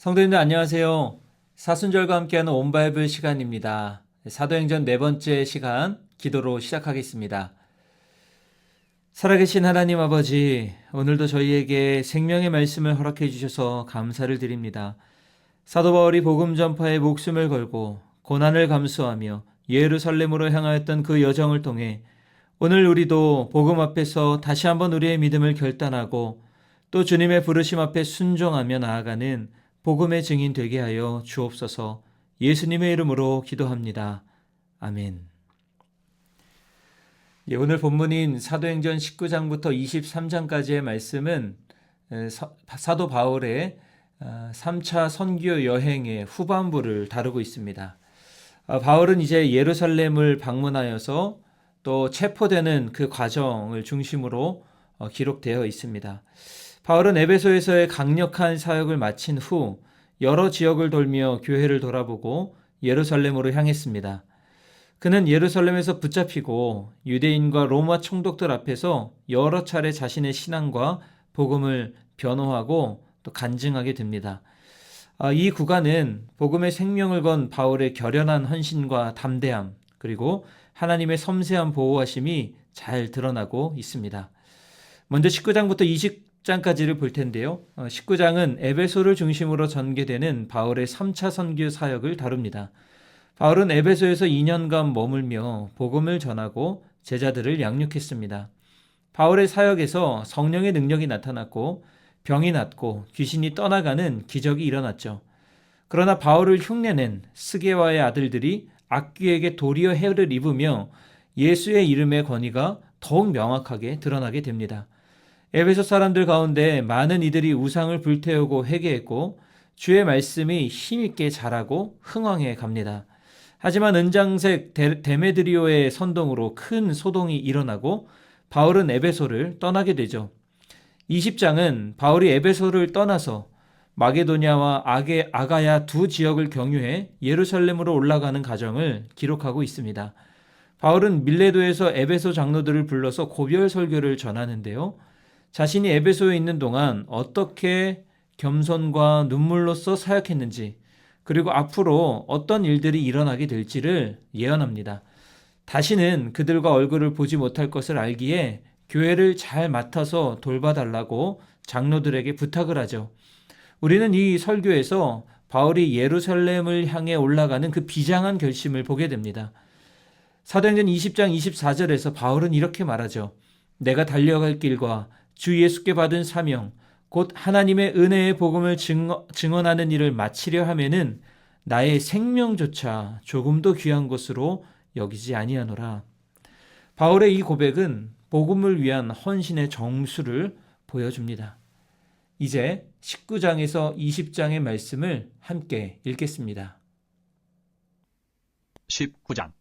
성도님들 안녕하세요. 사순절과 함께하는 온바이블 시간입니다. 사도행전 네 번째 시간 기도로 시작하겠습니다. 살아계신 하나님 아버지, 오늘도 저희에게 생명의 말씀을 허락해 주셔서 감사를 드립니다. 사도 바울이 복음 전파에 목숨을 걸고 고난을 감수하며 예루살렘으로 향하였던 그 여정을 통해 오늘 우리도 복음 앞에서 다시 한번 우리의 믿음을 결단하고 또 주님의 부르심 앞에 순종하며 나아가는 복음의 증인 되게 하여 주옵소서. 예수님의 이름으로 기도합니다. 아멘. 오늘 본문인 사도행전 19장부터 23장까지의 말씀은 사도 바울의 3차 선교 여행의 후반부를 다루고 있습니다. 바울은 이제 예루살렘을 방문하여서 또 체포되는 그 과정을 중심으로 기록되어 있습니다. 바울은 에베소에서의 강력한 사역을 마친 후 여러 지역을 돌며 교회를 돌아보고 예루살렘으로 향했습니다. 그는 예루살렘에서 붙잡히고 유대인과 로마 총독들 앞에서 여러 차례 자신의 신앙과 복음을 변호하고 또 간증하게 됩니다. 이 구간은 복음의 생명을 건 바울의 결연한 헌신과 담대함, 그리고 하나님의 섬세한 보호하심이 잘 드러나고 있습니다. 먼저 19장부터 20장까지를 볼 텐데요. 19장은 에베소를 중심으로 전개되는 바울의 3차 선교 사역을 다룹니다. 바울은 에베소에서 2년간 머물며 복음을 전하고 제자들을 양육했습니다. 바울의 사역에서 성령의 능력이 나타났고 병이 낫고 귀신이 떠나가는 기적이 일어났죠. 그러나 바울을 흉내낸 스게와의 아들들이 악귀에게 도리어 해를 입으며 예수의 이름의 권위가 더욱 명확하게 드러나게 됩니다. 에베소 사람들 가운데 많은 이들이 우상을 불태우고 회개했고 주의 말씀이 힘있게 자라고 흥왕해 갑니다. 하지만 은장색 데메드리오의 선동으로 큰 소동이 일어나고 바울은 에베소를 떠나게 되죠. 20장은 바울이 에베소를 떠나서 마게도냐와 아가야 두 지역을 경유해 예루살렘으로 올라가는 과정을 기록하고 있습니다. 바울은 밀레도에서 에베소 장로들을 불러서 고별 설교를 전하는데요. 자신이 에베소에 있는 동안 어떻게 겸손과 눈물로써 사역했는지, 그리고 앞으로 어떤 일들이 일어나게 될지를 예언합니다. 다시는 그들과 얼굴을 보지 못할 것을 알기에 교회를 잘 맡아서 돌봐달라고 장로들에게 부탁을 하죠. 우리는 이 설교에서 바울이 예루살렘을 향해 올라가는 그 비장한 결심을 보게 됩니다. 사도행전 20장 24절에서 바울은 이렇게 말하죠. 내가 달려갈 길과 주 예수께 받은 사명, 곧 하나님의 은혜의 복음을 증언하는 일을 마치려 하면은 나의 생명조차 조금도 귀한 것으로 여기지 아니하노라. 바울의 이 고백은 복음을 위한 헌신의 정수를 보여줍니다. 이제 19장에서 20장의 말씀을 함께 읽겠습니다. 19장.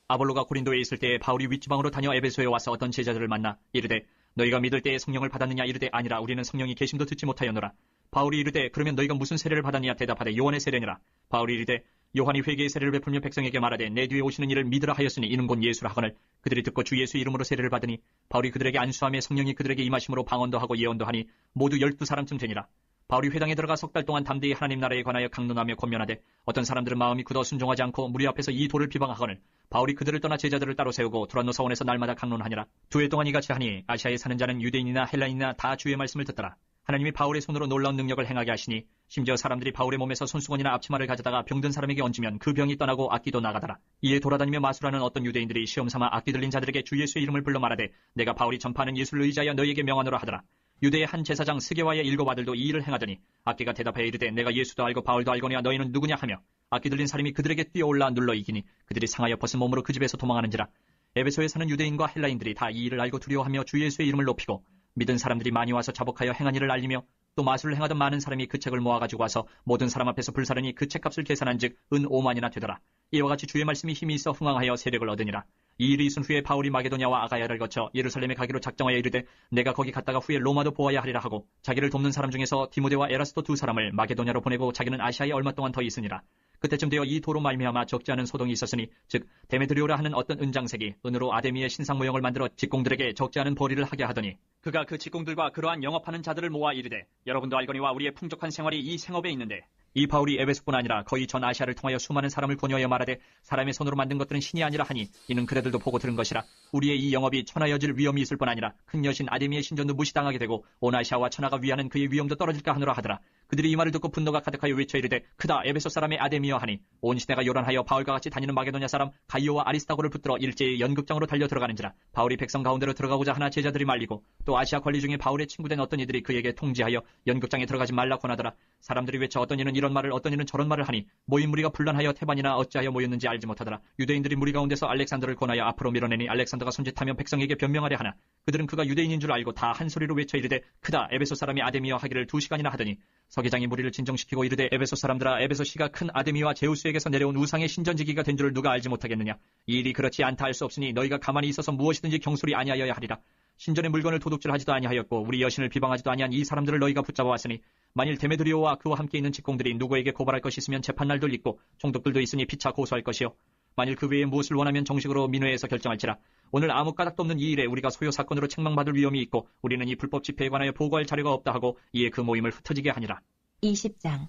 아볼로가 고린도에 있을 때에 바울이 윗지방으로 다녀 에베소에 와서 어떤 제자들을 만나 이르되 너희가 믿을 때에 성령을 받았느냐 이르되 아니라 우리는 성령이 계심도 듣지 못하였노라. 바울이 이르되 그러면 너희가 무슨 세례를 받았느냐 대답하되 요한의 세례니라. 바울이 이르되 요한이 회개의 세례를 베풀며 백성에게 말하되 내 뒤에 오시는 이를 믿으라 하였으니 이는 곧 예수라 하거늘 그들이 듣고 주 예수 이름으로 세례를 받으니 바울이 그들에게 안수하며 성령이 그들에게 임하심으로 방언도 하고 예언도 하니 모두 12사람쯤 되니라. 바울이 회당에 들어가 석 달 동안 담대히 하나님 나라에 관하여 강론하며 권면하되 어떤 사람들은 마음이 굳어 순종하지 않고 무리 앞에서 이 돌을 비방하거늘 바울이 그들을 떠나 제자들을 따로 세우고 두란노 서원에서 날마다 강론하니라. 2해 동안 이같이 하니 아시아에 사는 자는 유대인이나 헬라인이나 다 주의 말씀을 듣더라. 하나님이 바울의 손으로 놀라운 능력을 행하게 하시니 심지어 사람들이 바울의 몸에서 손수건이나 앞치마를 가져다가 병든 사람에게 얹으면 그 병이 떠나고 악귀도 나가더라. 이에 돌아다니며 마술하는 어떤 유대인들이 시험삼아 악귀 들린 자들에게 주 예수의 이름을 불러 말하되 내가 바울이 전파하는 예수를 의지하여 너희에게 명하노라 하더라. 유대의 한 제사장 스게와의 7 아들도 이 일을 행하더니 악귀가 대답하여 이르되 내가 예수도 알고 바울도 알거니와 너희는 누구냐 하며 악귀 들린 사람이 그들에게 뛰어올라 눌러 이기니 그들이 상하여 벗은 몸으로 그 집에서 도망하는지라. 에베소에 사는 유대인과 헬라인들이 다 이 일을 알고 두려워하며 주 예수의 이름을 높이고 믿은 사람들이 많이 와서 자복하여 행한 일을 알리며 또 마술을 행하던 많은 사람이 그 책을 모아가지고 와서 모든 사람 앞에서 불사르니 그 책값을 계산한즉 은 5만이나 되더라. 이와 같이 주의 말씀이 힘이 있어 흥왕하여 세력을 얻으니라. 이 일이 있은 후에 바울이 마게도냐와 아가야를 거쳐 예루살렘에 가기로 작정하여 이르되 내가 거기 갔다가 후에 로마도 보아야 하리라 하고 자기를 돕는 사람 중에서 디모데와 에라스도 2 사람을 마게도냐로 보내고 자기는 아시아에 얼마 동안 더 있으니라. 그때쯤 되어 이 도로 말미암아 적지 않은 소동이 있었으니 즉 데메드리오라 하는 어떤 은장색이 은으로 아데미의 신상 모형을 만들어 직공들에게 적지 않은 벌이를 하게 하더니 그가 그 직공들과 그러한 영업하는 자들을 모아 이르되 여러분도 알거니와 우리의 풍족한 생활이 이 생업에 있는데 이 바울이 에베소뿐 아니라 거의 전 아시아를 통하여 수많은 사람을 권유하여 말하되 사람의 손으로 만든 것들은 신이 아니라 하니 이는 그대들도 보고 들은 것이라 우리의 이 영업이 천하여질 위험이 있을 뿐 아니라 큰 여신 아데미의 신전도 무시당하게 되고 온 아시아와 천하가 위하는 그의 위험도 떨어질까 하노라 하더라. 그들이 이 말을 듣고 분노가 가득하여 외쳐 이르되 크다 에베소 사람의 아데미여 하니 온 시내가 요란하여 바울과 같이 다니는 마게도냐 사람 가이오와 아리스타고를 붙들어 일제히 연극장으로 달려 들어가는지라. 바울이 백성 가운데로 들어가고자 하나 제자들이 말리고 또 아시아 관리 중에 바울의 친구된 어떤 이들이 그에게 통지하여 연극장에 들어가지 말라 권하더라. 사람들이 외쳐 어떤 이는 이런 말을 어떤 이는 저런 말을 하니 모인 무리가 분란하여 태반이나 어찌하여 모였는지 알지 못하더라. 유대인들이 무리 가운데서 알렉산더를 권하여 앞으로 밀어내니 알렉산더가 손짓하며 백성에게 변명하려 하나 그들은 그가 유대인인 줄 알고 다 한 소리로 외쳐 이르되 크다 에베소 사람이 아데미여 하기를 2시간이나 하더니 서기장이 무리를 진정시키고 이르되 에베소 사람들아 에베소 시가 큰 아데미와 제우스에게서 내려온 우상의 신전지기가 된 줄을 누가 알지 못하겠느냐. 이 일이 그렇지 않다 할 수 없으니 너희가 가만히 있어서 무엇이든지 경솔이 아니하여야 하리라. 신전의 물건을 도둑질하지도 아니하였고 우리 여신을 비방하지도 아니한 이 사람들을 너희가 붙잡아 왔으니 만일 데메드리오와 그와 함께 있는 직공들이 누구에게 고발할 것이 있으면 재판날도 있고 총독들도 있으니 피차 고소할 것이요 만일 그 외에 무엇을 원하면 정식으로 민회에서 결정할지라. 오늘 아무 까닭도 없는 이 일에 우리가 소요 사건으로 책망받을 위험이 있고 우리는 이 불법 집회에 관하여 보고할 자료가 없다 하고 이에 그 모임을 흩어지게 하니라. 20장.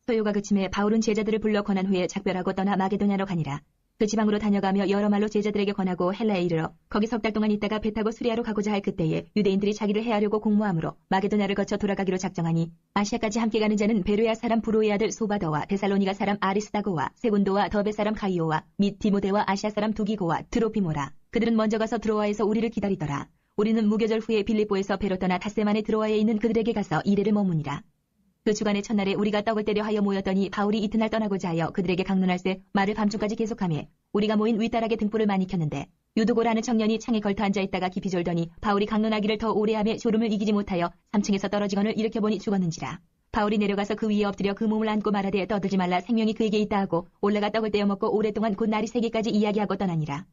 소요가 그침에 바울은 제자들을 불러 권한 후에 작별하고 떠나 마게도냐로 가니라. 그 지방으로 다녀가며 여러 말로 제자들에게 권하고 헬라에 이르러 거기 석 달 동안 있다가 배 타고 수리아로 가고자 할 그때에 유대인들이 자기를 해하려고 공모함으로 마게도냐를 거쳐 돌아가기로 작정하니 아시아까지 함께 가는 자는 베로야 사람 브로의 아들 소바더와 데살로니가 사람 아리스다고와 세군도와 더베 사람 가이오와 및 디모데와 아시아 사람 두기고와 드로피모라. 그들은 먼저 가서 드로아에서 우리를 기다리더라. 우리는 무교절 후에 빌립보에서 배로 떠나 닷새만에 드로아에 있는 그들에게 가서 이레를 머무니라. 그 주간의 첫날에 우리가 떡을 때려 하여 모였더니 바울이 이튿날 떠나고자 하여 그들에게 강론할세 말을 밤중까지 계속하며 우리가 모인 윗다락에 등불을 많이 켰는데 유두고라는 청년이 창에 걸터 앉아있다가 깊이 졸더니 바울이 강론하기를 더 오래 하며 졸음을 이기지 못하여 3층에서 떨어지거늘 일으켜보니 죽었는지라. 바울이 내려가서 그 위에 엎드려 그 몸을 안고 말하되 떠들지 말라 생명이 그에게 있다 하고 올라가 떡을 떼어 먹고 오랫동안 곧 날이 새기까지 이야기하고 떠나니라.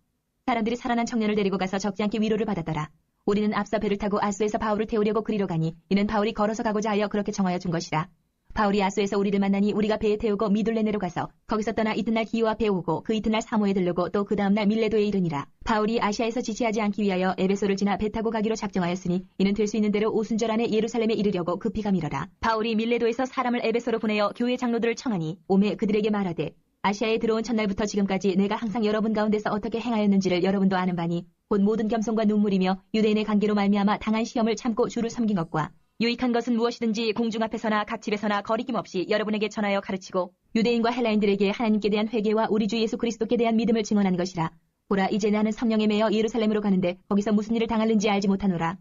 사람들이 살아난 청년을 데리고 가서 적지 않게 위로를 받았더라. 우리는 앞서 배를 타고 아소에서 바울을 태우려고 그리로 가니 이는 바울이 걸어서 가고자 하여 그렇게 정하여 준 것이라. 바울이 아소에서 우리를 만나니 우리가 배에 태우고 미둘레네로 가서 거기서 떠나 이튿날 기요와 배에 오고 그 이튿날 사모에 들르고 또 그 다음날 밀레도에 이르니라. 바울이 아시아에서 지체하지 않기 위하여 에베소를 지나 배 타고 가기로 작정하였으니 이는 될 수 있는 대로 오순절 안에 예루살렘에 이르려고 급히 가미러라. 바울이 밀레도에서 사람을 에베소로 보내어 교회 장로들을 청하니 오매 그들에게 말하되 아시아에 들어온 첫날부터 지금까지 내가 항상 여러분 가운데서 어떻게 행하였는지를 여러분도 아는 바니 곧 모든 겸손과 눈물이며 유대인의 관계로 말미암아 당한 시험을 참고 주를 섬긴 것과 유익한 것은 무엇이든지 공중 앞에서나 각 집에서나 거리낌 없이 여러분에게 전하여 가르치고 유대인과 헬라인들에게 하나님께 대한 회개와 우리 주 예수 그리스도께 대한 믿음을 증언한 것이라. 보라 이제 나는 성령에 매여 예루살렘으로 가는데 거기서 무슨 일을 당할는지 알지 못하노라.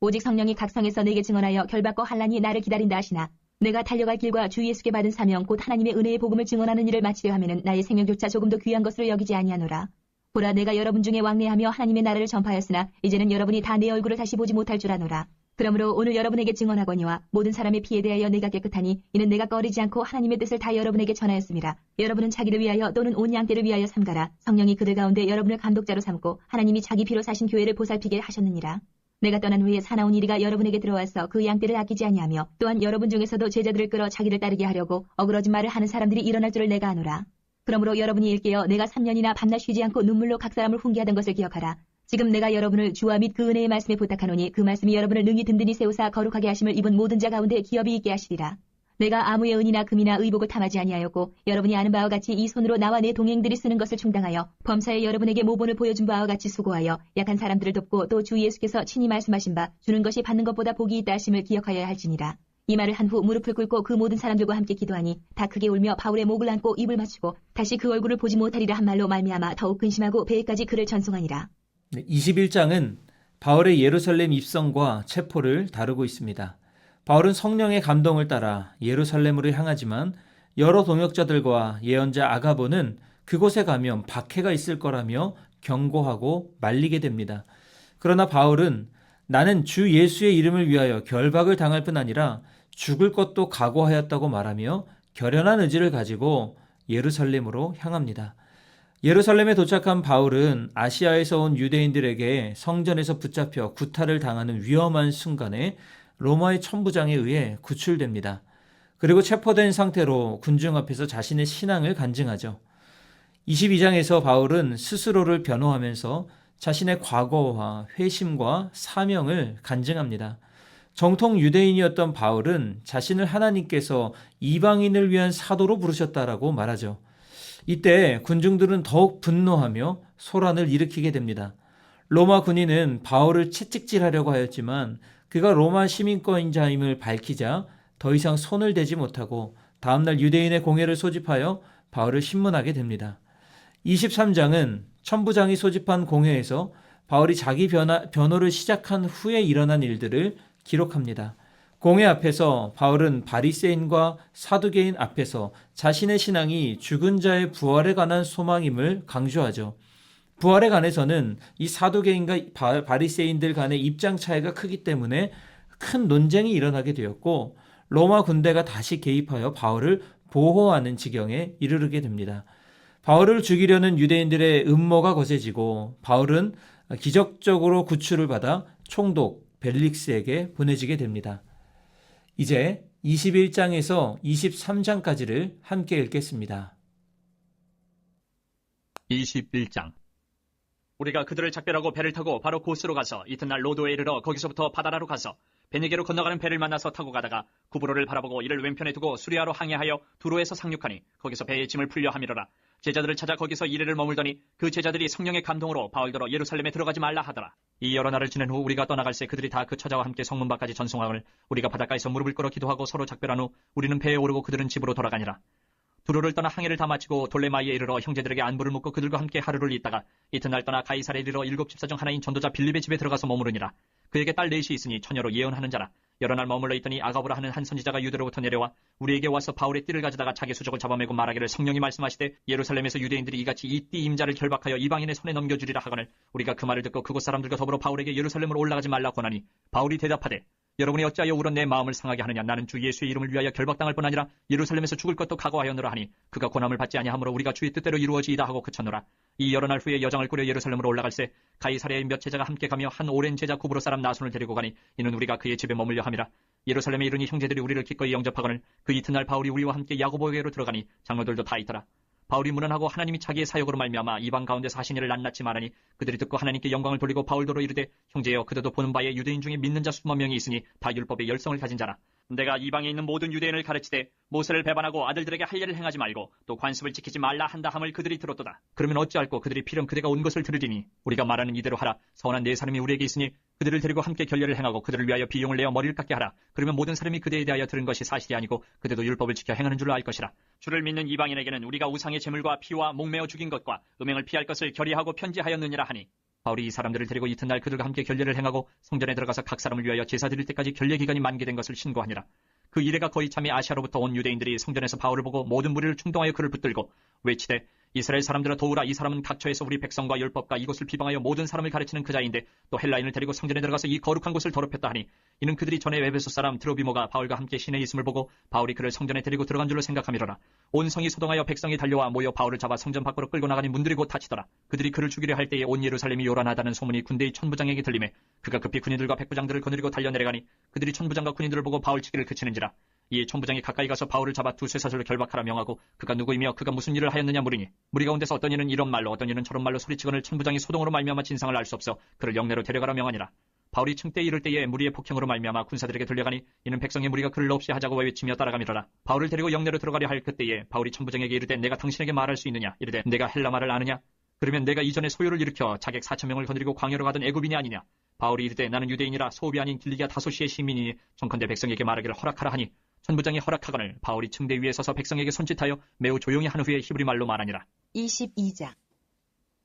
오직 성령이 각 성에서 내게 증언하여 결받고 환난이 나를 기다린다 하시나 내가 달려갈 길과 주 예수께 받은 사명 곧 하나님의 은혜의 복음을 증언하는 일을 마치려 하면은 나의 생명조차 조금도 귀한 것으로 여기지 아니하노라. 보라 내가 여러분 중에 왕래하며 하나님의 나라를 전파하였으나 이제는 여러분이 다 내 얼굴을 다시 보지 못할 줄 아노라. 그러므로 오늘 여러분에게 증언하거니와 모든 사람의 피에 대하여 내가 깨끗하니 이는 내가 꺼리지 않고 하나님의 뜻을 다 여러분에게 전하였습니다. 여러분은 자기를 위하여 또는 온 양떼를 위하여 삼가라. 성령이 그들 가운데 여러분을 감독자로 삼고 하나님이 자기 피로 사신 교회를 보살피게 하셨느니라. 내가 떠난 후에 사나운 이리가 여러분에게 들어와서 그 양떼를 아끼지 아니하며 또한 여러분 중에서도 제자들을 끌어 자기를 따르게 하려고 어그러진 말을 하는 사람들이 일어날 줄을 내가 아노라. 그러므로 여러분이 일깨어 내가 3년이나 밤낮 쉬지 않고 눈물로 각 사람을 훈계하던 것을 기억하라. 지금 내가 여러분을 주와 및 그 은혜의 말씀에 부탁하노니 그 말씀이 여러분을 능히 든든히 세우사 거룩하게 하심을 입은 모든 자 가운데 기업이 있게 하시리라. 내가 아무의 은이나 금이나 의복을 탐하지 아니하였고 여러분이 아는 바와 같이 이 손으로 나와 내 동행들이 쓰는 것을 충당하여 범사에 여러분에게 모본을 보여준 바와 같이 수고하여 약한 사람들을 돕고 또 주 예수께서 친히 말씀하신 바 주는 것이 받는 것보다 복이 있다 하심을 기억하여야 할지니라. 이 말을 한 후 무릎을 꿇고 그 모든 사람들과 함께 기도하니 다 크게 울며 바울의 목을 안고 입을 맞추고 다시 그 얼굴을 보지 못하리라 한 말로 말미암아 더욱 근심하고 배에까지 그를 전송하니라. 21장은 바울의 예루살렘 입성과 체포를 다루고 있습니다. 바울은 성령의 감동을 따라 예루살렘으로 향하지만 여러 동역자들과 예언자 아가보는 그곳에 가면 박해가 있을 거라며 경고하고 말리게 됩니다. 그러나 바울은 나는 주 예수의 이름을 위하여 결박을 당할 뿐 아니라 죽을 것도 각오하였다고 말하며 결연한 의지를 가지고 예루살렘으로 향합니다. 예루살렘에 도착한 바울은 아시아에서 온 유대인들에게 성전에서 붙잡혀 구타를 당하는 위험한 순간에 로마의 천부장에 의해 구출됩니다. 그리고 체포된 상태로 군중 앞에서 자신의 신앙을 간증하죠. 22장에서 바울은 스스로를 변호하면서 자신의 과거와 회심과 사명을 간증합니다. 정통 유대인이었던 바울은 자신을 하나님께서 이방인을 위한 사도로 부르셨다라고 말하죠. 이때 군중들은 더욱 분노하며 소란을 일으키게 됩니다. 로마 군인은 바울을 채찍질하려고 하였지만 그가 로마 시민권자임을 밝히자 더 이상 손을 대지 못하고 다음날 유대인의 공회를 소집하여 바울을 신문하게 됩니다. 23장은 천부장이 소집한 공회에서 바울이 자기 변호를 시작한 후에 일어난 일들을 기록합니다. 공회 앞에서 바울은 바리새인과 사두개인 앞에서 자신의 신앙이 죽은 자의 부활에 관한 소망임을 강조하죠. 부활에 관해서는 이 사두개인과 바리새인들 간의 입장 차이가 크기 때문에 큰 논쟁이 일어나게 되었고 로마 군대가 다시 개입하여 바울을 보호하는 지경에 이르게 됩니다. 바울을 죽이려는 유대인들의 음모가 거세지고 바울은 기적적으로 구출을 받아 총독 벨릭스에게 보내지게 됩니다. 이제 21장에서 23장까지를 함께 읽겠습니다. 21장. 우리가 그들을 작별하고 배를 타고 바로 고스로 가서 이튿날 로도에 이르러 거기서부터 바다라로 가서 베니게로 건너가는 배를 만나서 타고 가다가 구브로를 바라보고 이를 왼편에 두고 수리아로 항해하여 두로에서 상륙하니 거기서 배의 짐을 풀려 함이로라. 제자들을 찾아 거기서 이래를 머물더니 그 제자들이 성령의 감동으로 바울더러 예루살렘에 들어가지 말라 하더라. 이 여러 날을 지낸 후 우리가 떠나갈새 그들이 다 그 처자와 함께 성문 밖까지 전송함을 우리가 바닷가에서 무릎을 꿇어 기도하고 서로 작별한 후 우리는 배에 오르고 그들은 집으로 돌아가니라. 두로를 떠나 항해를 다 마치고 돌레마이에 이르러 형제들에게 안부를 묻고 그들과 함께 하루를 있다가 이튿날 떠나 가이사랴에 이르러 7집사 중 하나인 전도자 빌립의 집에 들어가서 머무르니라. 그에게 딸 넷이 있으니 처녀로 예언하는 자라. 여러 날 머물러 있더니 아가보라 하는 한 선지자가 유대로부터 내려와 우리에게 와서 바울의 띠를 가져다가 자기 수족을 잡아매고 말하기를 성령이 말씀하시되 예루살렘에서 유대인들이 이같이 이 띠 임자를 결박하여 이방인의 손에 넘겨주리라 하거늘 우리가 그 말을 듣고 그곳 사람들과 더불어 바울에게 예루살렘으로 올라가지 말라 권하니 바울이 대답하되 여러분이 어찌하여 울어 내 마음을 상하게 하느냐. 나는 주 예수의 이름을 위하여 결박당할 뿐 아니라 예루살렘에서 죽을 것도 각오하였노라 하니 그가 고난을 받지 아니하므로 우리가 주의 뜻대로 이루어지이다 하고 그쳤노라. 이 여러 날 후에 여정을 꾸려 예루살렘으로 올라갈새 가이사랴의 몇 제자가 함께 가며 한 오랜 제자 구브로 사람 나손을 데리고 가니 이는 우리가 그의 집에 머물려 함이라. 예루살렘에 이르니 형제들이 우리를 기꺼이 영접하거늘 그 이튿날 바울이 우리와 함께 야고보에게로 들어가니 장로들도 다 있더라. 바울이 문안하고 하나님이 자기의 사역으로 말미암아 이방 가운데서 하신 일을 낱낱이 말하니 그들이 듣고 하나님께 영광을 돌리고 바울더러 이르되 형제여 그대도 보는 바에 유대인 중에 믿는 자 수만 명이 있으니 다 율법의 열성을 가진 자라. 내가 이방에 있는 모든 유대인을 가르치되 모세를 배반하고 아들들에게 할 일을 행하지 말고 또 관습을 지키지 말라 한다 함을 그들이 들었도다. 그러면 어찌할꼬 그들이 필연 그대가 온 것을 들으리니 우리가 말하는 이대로 하라. 서원한 네 사람이 우리에게 있으니 그들을 데리고 함께 결례를 행하고 그들을 위하여 비용을 내어 머리를 깎게 하라. 그러면 모든 사람이 그대에 대하여 들은 것이 사실이 아니고 그대도 율법을 지켜 행하는 줄로 알 것이라. 주를 믿는 이방인에게는 우리가 우상의 제물과 피와 목매어 죽인 것과 음행을 피할 것을 결의하고 편지하였느니라 하니 바울이 이 사람들을 데리고 이튿날 그들과 함께 결례를 행하고 성전에 들어가서 각 사람을 위하여 제사 드릴 때까지 결례 기간이 만기된 것을 신고하니라. 그 이래가 거의 참이 아시아로부터 온 유대인들이 성전에서 바울을 보고 모든 무리를 충동하여 그를 붙들고 외치되 이스라엘 사람들아 도우라. 이 사람은 각처에서 우리 백성과 율법과 이곳을 비방하여 모든 사람을 가르치는 그 자인데 또 헬라인을 데리고 성전에 들어가서 이 거룩한 곳을 더럽혔다 하니 이는 그들이 전에 에베소 사람 드로비모가 바울과 함께 시내에 있음을 보고 바울이 그를 성전에 데리고 들어간 줄로 생각함이로라. 온 성이 소동하여 백성이 달려와 모여 바울을 잡아 성전 밖으로 끌고 나가니 문들이 곧 닫히더라. 그들이 그를 죽이려 할 때에 온 예루살렘이 요란하다는 소문이 군대의 천부장에게 들리매 그가 급히 군인들과 백부장들을 거느리고 달려내려가니 그들이 천부장과 군인들을 보고 바울 치기를 그치는지라. 이에 천부장이 가까이 가서 바울을 잡아 두 쇠사슬로 결박하라 명하고 그가 누구이며 그가 무슨 일을 하였느냐 물으니 무리 가운데서 어떤 이는 이런 말로 어떤 이는 저런 말로 소리치거늘 천부장이 소동으로 말미암아 진상을 알 수 없어 그를 영내로 데려가라 명하니라. 바울이 층대에 이를 때에 무리의 폭행으로 말미암아 군사들에게 들려가니 이는 백성의 무리가 그를 없이 하자고 외치며 따라가미로라. 바울을 데리고 영내로 들어가려 할 그때에 바울이 천부장에게 이르되 내가 당신에게 말할 수 있느냐. 이르되 내가 헬라 말을 아느냐. 그러면 내가 이전에 소요를 일으켜 자객 4,000명을 거느리고 광야로 가던 애굽인이 아니냐. 바울이 이르되 나는 유대인이라 소읍이 아닌 길리기아 다소시의 시민이니 정컨대 백성에게 말하기를 허락하라 하니 천부장이 허락하거늘 바울이 층대 위에 서서 백성에게 손짓하여 매우 조용히 한 후에 히브리 말로 말하니라. 22장.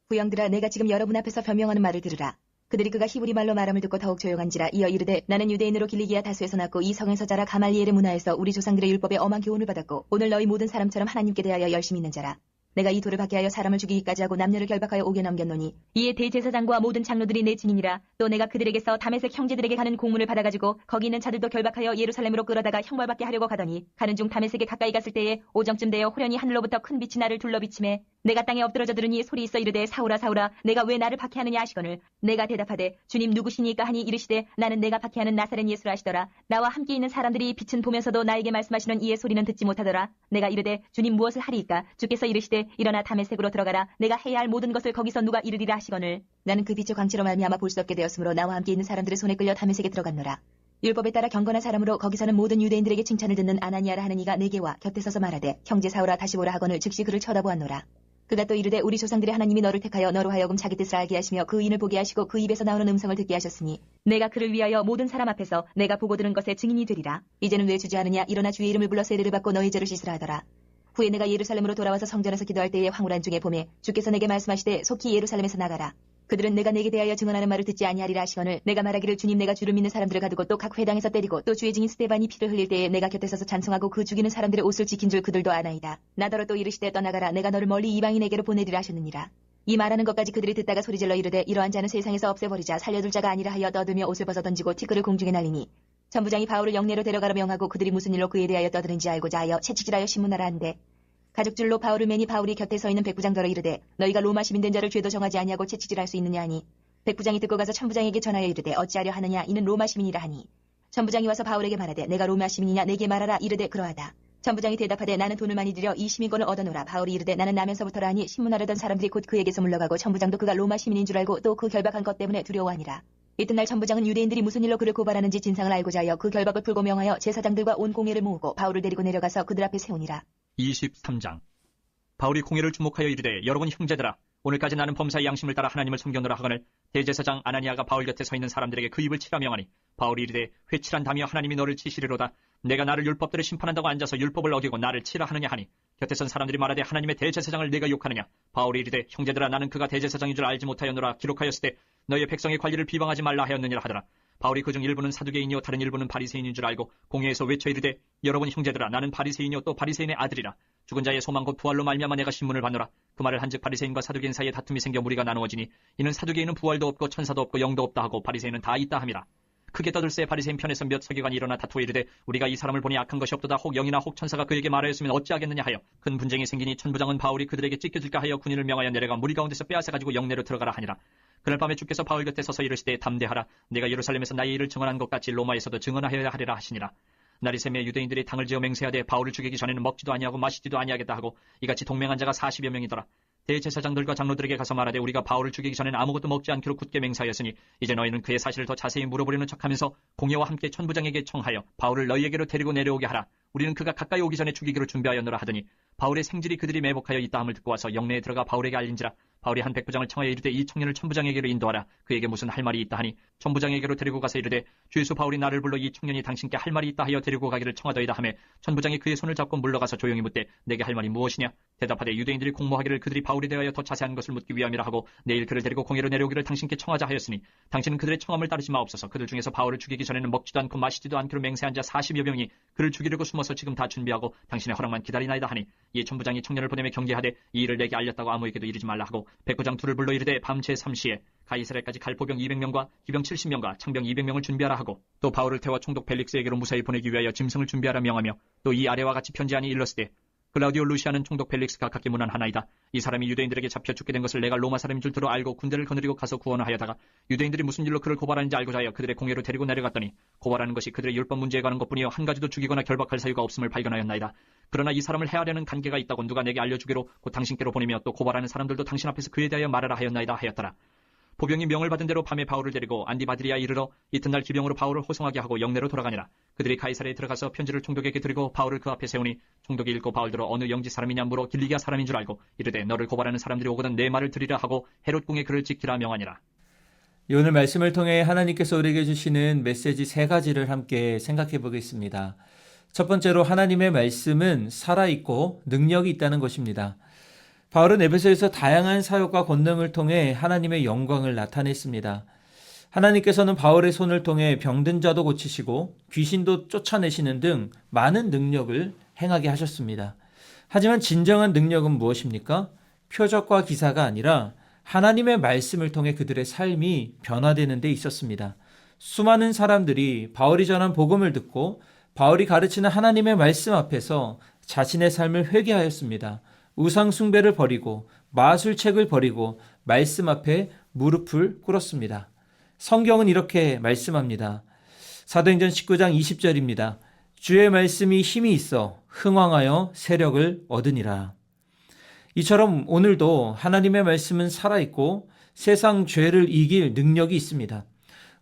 부영들아 내가 지금 여러분 앞에서 변명하는 말을 들으라. 그들이 그가 히브리 말로 말함을 듣고 더욱 조용한지라. 이어 이르되 나는 유대인으로 길리기아 다소에서 났고 이 성에서 자라 가말리엘의 문화에서 우리 조상들의 율법에 엄한 교훈을 받았고 오늘 너희 모든 사람처럼 하나님께 대하여 열심히 있는 자라. 내가 이 돌을 받게 하여 사람을 죽이기까지 하고 남녀를 결박하여 옥에 넘겼노니 이에 대제사장과 모든 장로들이 내 증인이라. 또 내가 그들에게서 다메섹 형제들에게 가는 공문을 받아가지고 거기 있는 자들도 결박하여 예루살렘으로 끌어다가 형벌받게 하려고 가더니 가는 중 다메섹에 가까이 갔을 때에 오정쯤 되어 호련히 하늘로부터 큰 빛이 나를 둘러비침에 내가 땅에 엎드러져 들으니 소리 있어 이르되 사울아 사울아 내가 왜 나를 박해하느냐 하시거늘 내가 대답하되 주님 누구시니까 하니 이르시되 나는 내가 박해하는 나사렛 예수라 하시더라. 나와 함께 있는 사람들이 빛은 보면서도 나에게 말씀하시는 이의 소리는 듣지 못하더라. 내가 이르되 주님 무엇을 하리이까? 주께서 이르시되 일어나 다메섹으로 들어가라. 내가 해야 할 모든 것을 거기서 누가 이르리라 하시거늘 나는 그 빛의 광채로 말미암아 볼 수 없게 되었으므로 나와 함께 있는 사람들의 손에 끌려 다메섹에 들어갔노라. 율법에 따라 경건한 사람으로 거기서는 모든 유대인들에게 칭찬을 듣는 아나니아라 하는 이가 내게 와 곁에 서서 말하되 형제 사울아 다시 보라 하거늘 즉시 그를 쳐다보았노라. 그가 또 이르되 우리 조상들의 하나님이 너를 택하여 너로 하여금 자기 뜻을 알게 하시며 그 의인을 보게 하시고 그 입에서 나오는 음성을 듣게 하셨으니 내가 그를 위하여 모든 사람 앞에서 내가 보고 들은 것의 증인이 되리라. 이제는 왜 주저하느냐? 일어나 주의 이름을 불러 세례를 받고 너희 죄를 씻으라 하더라. 후에 내가 예루살렘으로 돌아와서 성전에서 기도할 때에 황홀한 중에 봄에 주께서 내게 말씀하시되 속히 예루살렘에서 나가라. 그들은 내가 내게 대하여 증언하는 말을 듣지 아니하리라 하시거늘 내가 말하기를 주님 내가 주를 믿는 사람들을 가두고 또 각 회당에서 때리고 또 주의 증인 스데반이 피를 흘릴 때에 내가 곁에 서서 찬송하고 그 죽이는 사람들의 옷을 지킨 줄 그들도 아나이다. 나더러 또 이르시되 떠나가라. 내가 너를 멀리 이방인에게로 보내리라 하셨느니라. 이 말하는 것까지 그들이 듣다가 소리질러 이르되 이러한 자는 세상에서 없애버리자. 살려둘 자가 아니라 하여 떠들며 옷을 벗어 던지고 티끌을 공중에 날리니 천부장이 바울을 영내로 데려가라 명하고 그들이 무슨 일로 그에 대하여 떠드는지 알고자 하여 채찍질하여 신문하라 한대 가죽줄로 바울을 매니 바울이 곁에 서 있는 백부장더러 이르되 너희가 로마 시민 된 자를 죄도 정하지 아니하고 채찍질할 수 있느냐 하니 백부장이 듣고 가서 천부장에게 전하여 이르되 어찌하려 하느냐 이는 로마 시민이라 하니 천부장이 와서 바울에게 말하되 내가 로마 시민이냐 내게 말하라 이르되 그러하다. 천부장이 대답하되 나는 돈을 많이 들여 이 시민권을 얻어노라. 바울이 이르되 나는 나면서부터라 하니 신문하려던 사람들이 곧 그에게서 물러가고 천부장도 그가 로마 시민인 줄 알고 또 그 결박한 것 때문에 두려워하니라. 이튿날 천부장은 유대인들이 무슨 일로 그를 고발하는지 진상을 알고자 하여 그 결박을 풀고 명하여 제사장들과 온 공회를 모으고 바울을 데리고 내려가서 그들 앞에 세우니라. 23장. 바울이 공회를 주목하여 이르되 여러분 형제들아 오늘까지 나는 범사의 양심을 따라 하나님을 섬겼노라 하거늘 대제사장 아나니아가 바울 곁에 서 있는 사람들에게 그 입을 치라 명하니 바울이 이르되 회칠한다며 하나님이 너를 치시리로다. 내가 나를 율법대로 심판한다고 앉아서 율법을 어기고 나를 치라 하느냐 하니 곁에 선 사람들이 말하되 하나님의 대제사장을 내가 욕하느냐. 바울이 이르되 형제들아 나는 그가 대제사장인 줄 알지 못하였노라. 기록하였을 때 너희의 백성의 관리를 비방하지 말라 하였느니라 하더라. 바울이 그중 일부는 사두개인이요 다른 일부는 바리새인인 줄 알고 공회에서 외쳐 이르되 여러분 형제들아 나는 바리새인이요 또 바리새인의 아들이라. 죽은 자의 소망 곧 부활로 말미암아 내가 신문을 받노라. 그 말을 한즉 바리새인과 사두개인 사이에 다툼이 생겨 무리가 나누어지니 이는 사두개인은 부활도 없고 천사도 없고 영도 없다 하고 바리새인은 다 있다 함이라. 크게 떠들새 바리새인 편에서 몇 서기관이 일어나 다투어 이르되 우리가 이 사람을 보니 악한 것이 없도다. 혹 영이나 혹 천사가 그에게 말하였으면 어찌하겠느냐 하여 큰 분쟁이 생기니 천부장은 바울이 그들에게 찢겨질까 하여 군인을 명하여 내려가 무리 가운데서 빼앗아가지고 영내로 들어가라 하니라. 그날 밤에 주께서 바울 곁에 서서 이르시되 담대하라. 내가 예루살렘에서 나의 일을 증언한 것 같이 로마에서도 증언하여야 하리라 하시니라. 날이 새매 유대인들이 당을 지어 맹세하되 바울을 죽이기 전에는 먹지도 아니하고 마시지도 아니하겠다 하고 이같이 동맹한 자가 40여 명이더라. 대제사장들과 장로들에게 가서 말하되 우리가 바울을 죽이기 전에는 아무것도 먹지 않기로 굳게 맹세하였으니 이제 너희는 그의 사실을 더 자세히 물어보려는 척하면서 공회와 함께 천부장에게 청하여 바울을 너희에게로 데리고 내려오게 하라. 우리는 그가 가까이 오기 전에 죽이기로 준비하였노라 하더니 바울의 생질이 그들이 매복하여 있다함을 듣고 와서 영내에 들어가 바울에게 알린지라. 바울이 한 백부장을 청하여 이르되 이 청년을 천부장에게로 인도하라. 그에게 무슨 할 말이 있다 하니 천부장에게로 데리고 가서 이르되 주예수 바울이 나를 불러 이 청년이 당신께 할 말이 있다 하여 데리고 가기를 청하더이다 하매 천부장이 그의 손을 잡고 물러가서 조용히 묻되 내게 할 말이 무엇이냐. 대답하되 유대인들이 공모하기를 그들이 바울에 대하여 더 자세한 것을 묻기 위함이라 하고 내일 그를 데리고 공회로 내려오기를 당신께 청하자 하였으니 당신은 그들의 청함을 따르지 마옵소서. 그들 중에서 바울을 죽이기 전에는 먹지도 않고 마시지도 않기로 맹세한 자 40여 명이 그를 죽이려고 숨어서 지금 다 준비하고 당신의 허락만 기다리나이다 하니 이 천부장이 청년을 보내며 경계하되 이 일을 내게 알렸다고 아무에게도 이르지 말라 하고 백부장 둘을 불러 이르되 밤 제3시에 가이사랴까지 갈 보병 200명과 기병 70명과 창병 200명을 준비하라 하고 또 바울을 태워 총독 벨릭스에게로 무사히 보내기 위하여 짐승을 준비하라 명하며 또 이 아래와 같이 편지하니 일렀으되 클라우디오 루시아는 총독 벨릭스가 각기 문안하나이다. 이 사람이 유대인들에게 잡혀 죽게 된 것을 내가 로마 사람인 줄 들어 알고 군대를 거느리고 가서 구원을 하여다가 유대인들이 무슨 일로 그를 고발하는지 알고자 하여 그들의 공회로 데리고 내려갔더니 고발하는 것이 그들의 율법 문제에 관한 것뿐이요 한 가지도 죽이거나 결박할 사유가 없음을 발견하였나이다. 그러나 이 사람을 해하려는 관계가 있다고 누가 내게 알려주기로 곧 당신께로 보내며 또 고발하는 사람들도 당신 앞에서 그에 대하여 말하라 하였나이다 하였더라. 보병이 명을 받은 대로 밤에 바울을 데리고 안디바드리아 이르러 이튿날 기병으로 바울을 호송하게 하고 영내로 돌아가니라. 그들이 가이사랴에 들어가서 편지를 총독에게 드리고 바울을 그 앞에 세우니 총독이 읽고 바울들어 어느 영지 사람이냐 물어 길리기아 사람인 줄 알고 이르되 너를 고발하는 사람들이 오거든 내 말을 들으라 하고 헤롯 궁에 그를 지키라 명하니라. 오늘 말씀을 통해 하나님께서 우리에게 주시는 메시지 세 가지를 함께 생각해 보겠습니다. 첫 번째로 하나님의 말씀은 살아있고 능력이 있다는 것입니다. 바울은 에베소에서 다양한 사역과 권능을 통해 하나님의 영광을 나타냈습니다. 하나님께서는 바울의 손을 통해 병든 자도 고치시고 귀신도 쫓아내시는 등 많은 능력을 행하게 하셨습니다. 하지만 진정한 능력은 무엇입니까? 표적과 기사가 아니라 하나님의 말씀을 통해 그들의 삶이 변화되는 데 있었습니다. 수많은 사람들이 바울이 전한 복음을 듣고 바울이 가르치는 하나님의 말씀 앞에서 자신의 삶을 회개하였습니다. 우상 숭배를 버리고 마술책을 버리고 말씀 앞에 무릎을 꿇었습니다. 성경은 이렇게 말씀합니다. 사도행전 19장 20절입니다. 주의 말씀이 힘이 있어 흥왕하여 세력을 얻으니라. 이처럼 오늘도 하나님의 말씀은 살아있고 세상 죄를 이길 능력이 있습니다.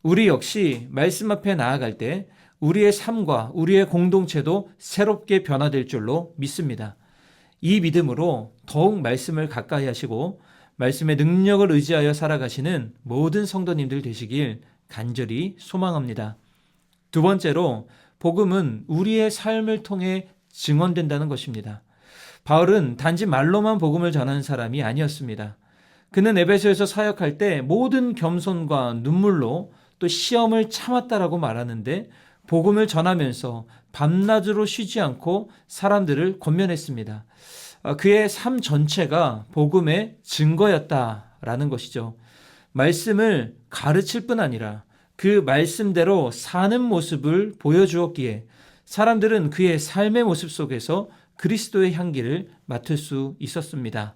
우리 역시 말씀 앞에 나아갈 때 우리의 삶과 우리의 공동체도 새롭게 변화될 줄로 믿습니다. 이 믿음으로 더욱 말씀을 가까이 하시고 말씀의 능력을 의지하여 살아가시는 모든 성도님들 되시길 간절히 소망합니다. 두 번째로 복음은 우리의 삶을 통해 증언된다는 것입니다. 바울은 단지 말로만 복음을 전하는 사람이 아니었습니다. 그는 에베소에서 사역할 때 모든 겸손과 눈물로 또 시험을 참았다라고 말하는데 복음을 전하면서 밤낮으로 쉬지 않고 사람들을 권면했습니다. 그의 삶 전체가 복음의 증거였다라는 것이죠. 말씀을 가르칠 뿐 아니라 그 말씀대로 사는 모습을 보여주었기에 사람들은 그의 삶의 모습 속에서 그리스도의 향기를 맡을 수 있었습니다.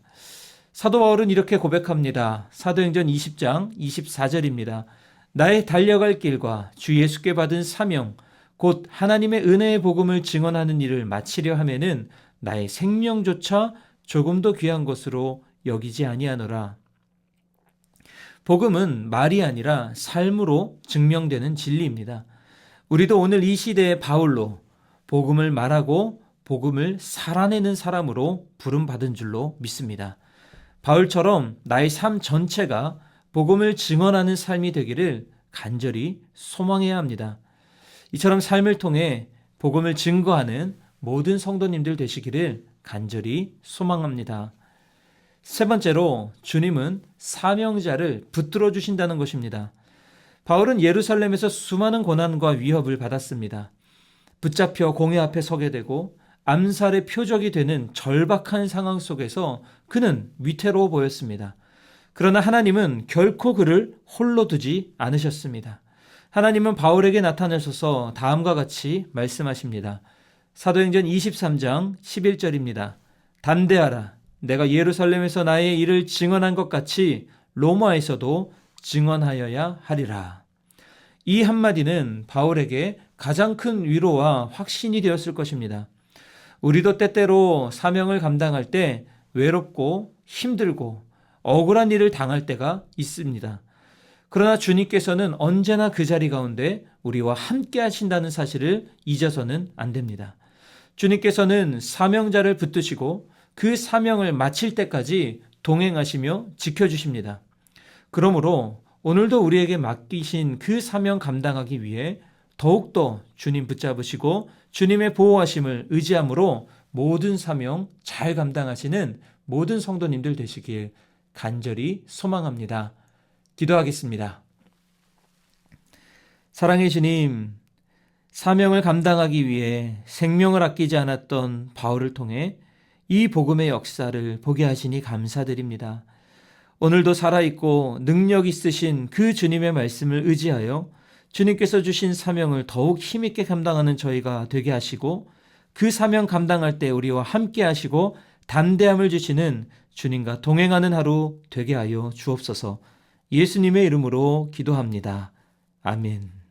사도 바울은 이렇게 고백합니다. 사도행전 20장 24절입니다. 나의 달려갈 길과 주 예수께 받은 사명 곧 하나님의 은혜의 복음을 증언하는 일을 마치려 하면은 나의 생명조차 조금도 귀한 것으로 여기지 아니하노라. 복음은 말이 아니라 삶으로 증명되는 진리입니다. 우리도 오늘 이 시대의 바울로 복음을 말하고 복음을 살아내는 사람으로 부름받은 줄로 믿습니다. 바울처럼 나의 삶 전체가 복음을 증언하는 삶이 되기를 간절히 소망해야 합니다. 이처럼 삶을 통해 복음을 증거하는 모든 성도님들 되시기를 간절히 소망합니다. 세 번째로 주님은 사명자를 붙들어 주신다는 것입니다. 바울은 예루살렘에서 수많은 고난과 위협을 받았습니다. 붙잡혀 공회 앞에 서게 되고 암살의 표적이 되는 절박한 상황 속에서 그는 위태로워 보였습니다. 그러나 하나님은 결코 그를 홀로 두지 않으셨습니다. 하나님은 바울에게 나타나셔서 다음과 같이 말씀하십니다. 사도행전 23장 11절입니다. 담대하라. 내가 예루살렘에서 나의 일을 증언한 것 같이 로마에서도 증언하여야 하리라. 이 한마디는 바울에게 가장 큰 위로와 확신이 되었을 것입니다. 우리도 때때로 사명을 감당할 때 외롭고 힘들고 억울한 일을 당할 때가 있습니다. 그러나 주님께서는 언제나 그 자리 가운데 우리와 함께 하신다는 사실을 잊어서는 안 됩니다. 주님께서는 사명자를 붙드시고 그 사명을 마칠 때까지 동행하시며 지켜주십니다. 그러므로 오늘도 우리에게 맡기신 그 사명 감당하기 위해 더욱더 주님 붙잡으시고 주님의 보호하심을 의지함으로 모든 사명 잘 감당하시는 모든 성도님들 되시길 간절히 소망합니다. 기도하겠습니다. 사랑의 주님, 사명을 감당하기 위해 생명을 아끼지 않았던 바울을 통해 이 복음의 역사를 보게 하시니 감사드립니다. 오늘도 살아있고 능력 있으신 그 주님의 말씀을 의지하여 주님께서 주신 사명을 더욱 힘있게 감당하는 저희가 되게 하시고 그 사명 감당할 때 우리와 함께 하시고 담대함을 주시는 주님과 동행하는 하루 되게 하여 주옵소서. 예수님의 이름으로 기도합니다. 아멘.